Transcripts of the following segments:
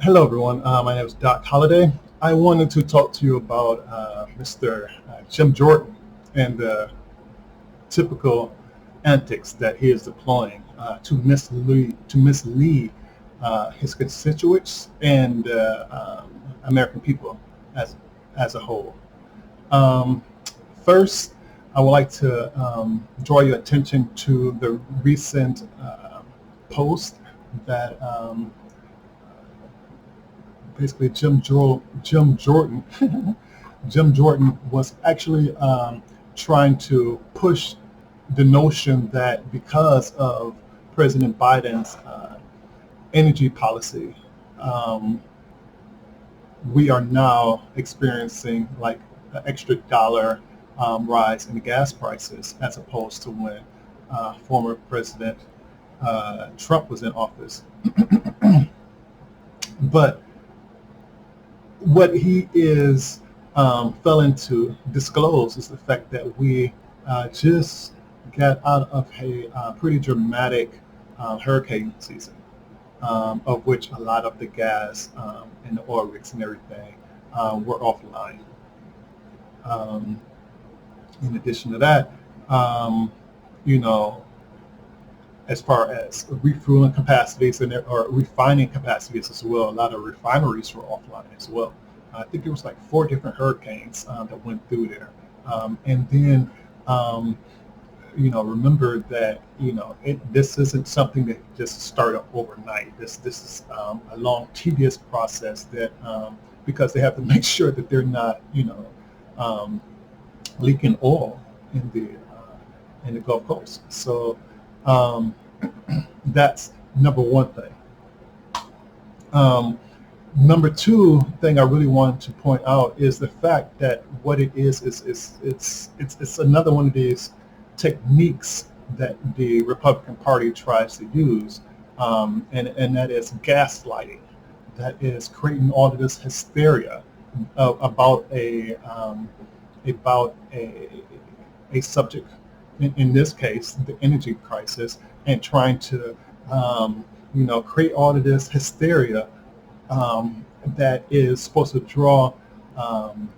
Hello, everyone. My name is Doc Holliday. I wanted to talk to you about Mr. Jim Jordan and the typical antics that he is deploying to mislead his constituents and American people as as a whole. Um, First, I would like to draw your attention to the recent post that basically Jim Jordan Jim Jordan was actually trying to push the notion that because of President Biden's energy policy, um, we are now experiencing like an extra dollar rise in the gas prices as opposed to when former President Trump was in office. But what he is failing to disclose is the fact that we just got out of a pretty dramatic hurricane season, of which a lot of the gas and the oil rigs and everything were offline. Um, in addition to that, um, you know, as far as refueling capacities and or refining capacities as well. A lot of refineries were offline as well. I think there was like four different hurricanes that went through there, and then um, remember that this isn't something that just started overnight. This is a long, tedious process that because they have to make sure that they're not um, leaking oil in the Gulf Coast. So um, that's number one thing. Um, Number two thing I really wanted to point out is the fact that what it is it's another one of these techniques that the Republican Party tries to use, and that is gaslighting. That is creating all of this hysteria about a subject, in this case, the energy crisis, and trying to create all of this hysteria that is supposed to draw um,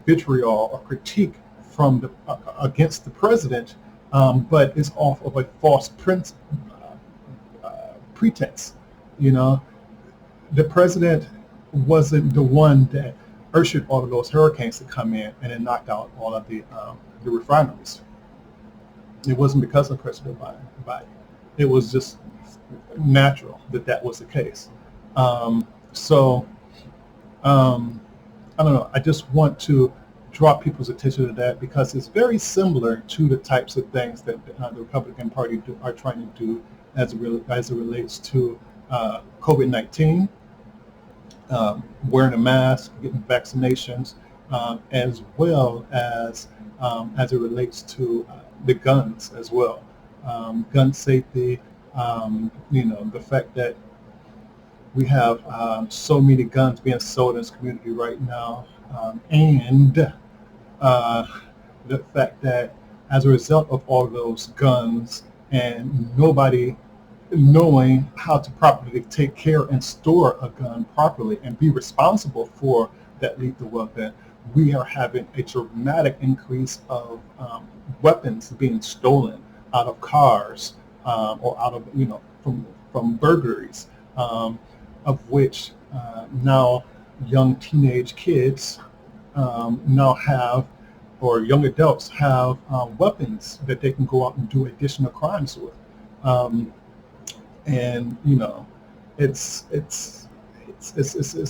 vitriol or critique from the against the president, but is off of a false pretense. You know, the president wasn't the one that ushered all of those hurricanes to come in and then knocked out all of the refineries. It wasn't because of President Biden. It was just natural that that was the case. So I don't know. I just want to draw people's attention to that because it's very similar to the types of things that the Republican Party are trying to do as it relates to COVID-19, wearing a mask, getting vaccinations, as well as it relates to the guns as well. Gun safety, the fact that we have so many guns being sold in this community right now, and uh, the fact that as a result of all those guns and nobody knowing how to properly take care and store a gun properly and be responsible for that lethal weapon, we are having a dramatic increase of weapons being stolen out of cars, or out of from burglaries, of which now young teenage kids now have, or young adults have weapons that they can go out and do additional crimes with. Um, and it's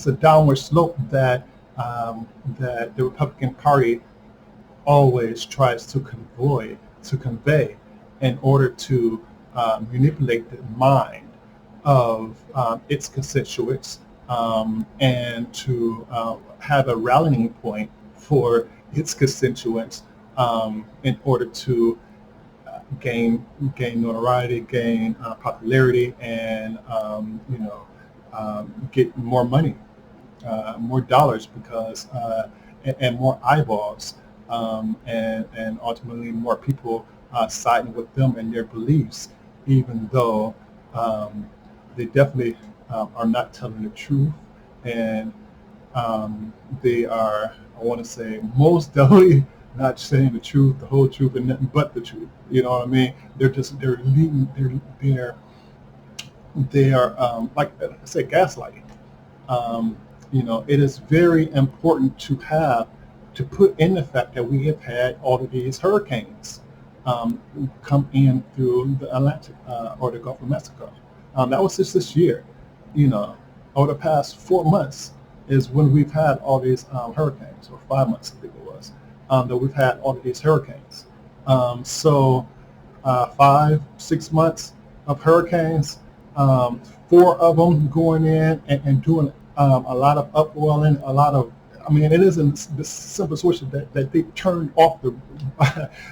a downward slope that that the Republican Party always tries to convey in order to manipulate the mind of its constituents, and to have a rallying point for its constituents, in order to gain notoriety, gain popularity, and get more money, more dollars, because and more eyeballs, and ultimately more people siding with them and their beliefs, even though they definitely are not telling the truth, and they are, I want to say, most definitely not saying the truth, the whole truth, and nothing but the truth. You know what I mean? They're leading, they are like I said, gaslighting. Um, it is very important to put in the fact that we have had all of these hurricanes come in through the Atlantic or the Gulf of Mexico. That was just this year. You know, over the past 4 months is when we've had all these hurricanes, or 5 months I think it was, that we've had all of these hurricanes. So 5, 6 months of hurricanes, um, four of them going in and doing a lot of upwelling, a lot of. I mean, it isn't the simple solution that they turned off the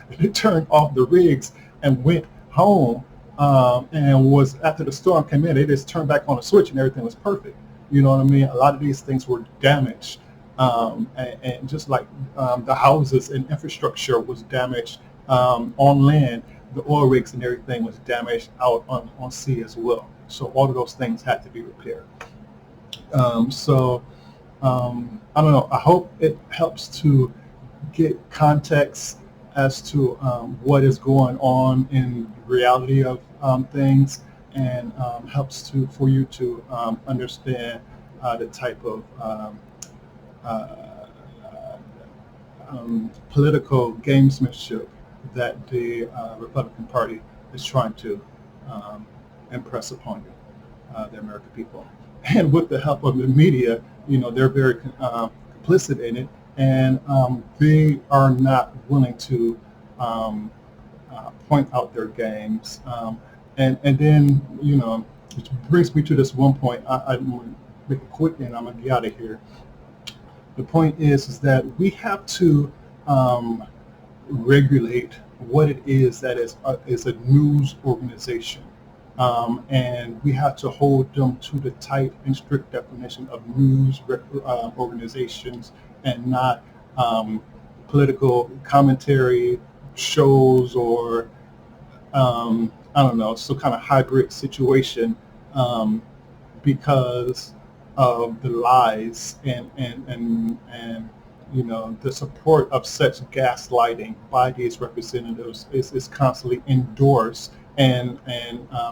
they turned off the rigs and went home, and was after the storm came in, they just turned back on the switch and everything was perfect. You know what I mean? A lot of these things were damaged, and just like the houses and infrastructure was damaged on land, the oil rigs and everything was damaged out on sea as well. So all of those things had to be repaired. So I don't know. I hope it helps to get context as to what is going on in reality of things, and helps to for you to understand the type of uh, political gamesmanship that the Republican Party is trying to um, impress upon you, the American people. And with the help of the media, they're very complicit in it, and they are not willing to point out their games. And then, which brings me to this one point. I'm going to make it quick and I'm going to get out of here. The point is that we have to regulate what it is that is a news organization. And we have to hold them to the tight and strict definition of news organizations, and not political commentary shows, or I don't know, some kind of hybrid situation, um, because of the lies and the support of such gaslighting by these representatives is constantly endorsed, and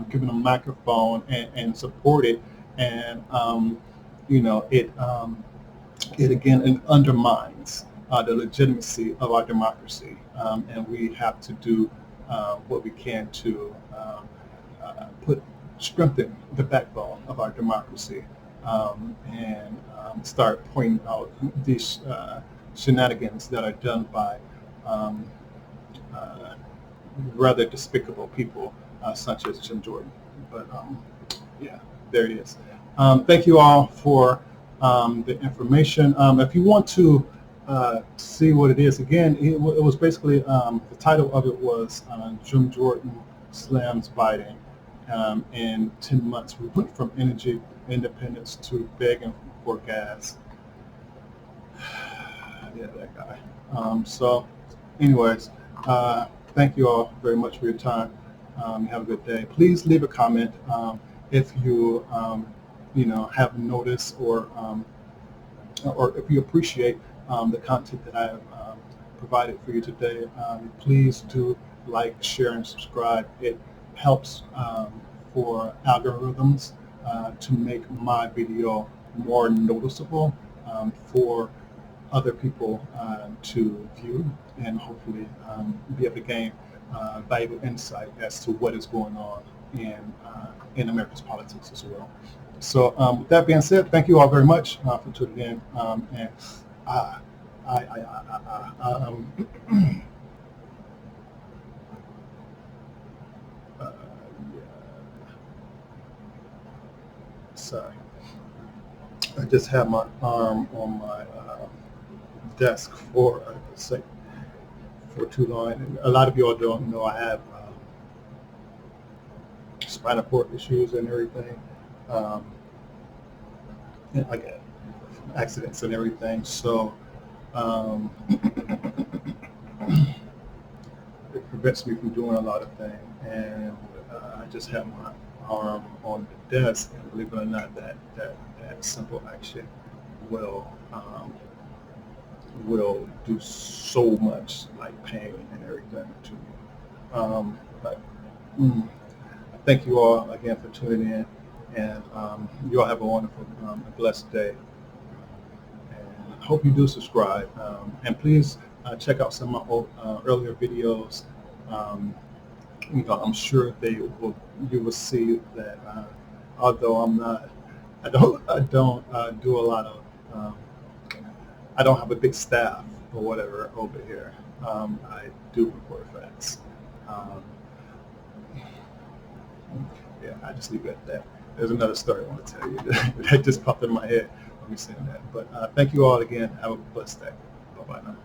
given a microphone and supported, and it again, it undermines the legitimacy of our democracy, and we have to do what we can to put strengthen the backbone of our democracy, and start pointing out these shenanigans that are done by um, uh, rather despicable people such as Jim Jordan. But yeah, there it is. Thank you all for the information. If you want to see what it is, again, it was basically, the title of it was Jim Jordan Slams Biden. In 10 months, we went from energy independence to begging for gas. Yeah, that guy. So, anyways, thank you all very much for your time. Have a good day. Please leave a comment if you have noticed, or if you appreciate the content that I have provided for you today. Please do like, share, and subscribe. It helps for algorithms to make my video more noticeable for other people to view, and hopefully be able to gain valuable insight as to what is going on in America's politics as well. So with that being said, thank you all very much for tuning in. And uh, I uh, yeah, sorry. I just have my arm on my desk for a sec for too long. And a lot of y'all don't know I have spinal cord issues and everything, um, and I get accidents and everything. So um, it prevents me from doing a lot of things, and I just have my arm on the desk, and believe it or not, that simple action will do so much like pain and everything to you. But thank you all again for tuning in, and you all have a wonderful, blessed day. And I hope you do subscribe, and please check out some of my earlier videos. Um, I'm sure you will see that although I don't do a lot of, I don't have a big staff or whatever over here. I do report facts. Um, yeah, I just leave it at that. There's another story I want to tell you that just popped in my head when we saying that. But thank you all again. Have a blessed day. Bye bye now.